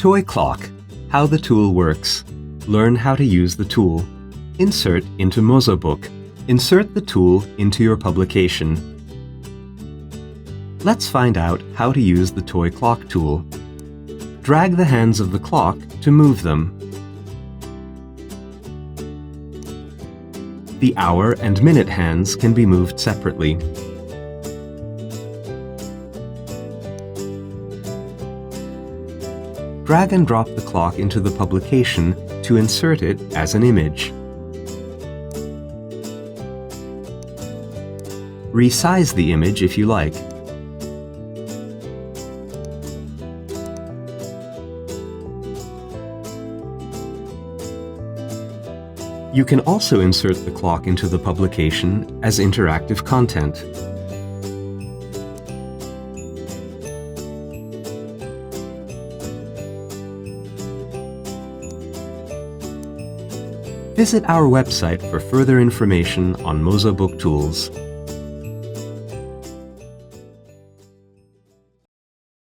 Toy clock. How the tool works. Learn how to use the tool. Insert into mozaBook. Insert the tool into your publication. Let's find out how to use the toy clock tool. Drag the hands of the clock to move them. The hour and minute hands can be moved separately. Drag and drop the clock into the publication to insert it as an image. Resize the image if you like. You can also insert the clock into the publication as interactive content. Visit our website for further information on mozaBook tools.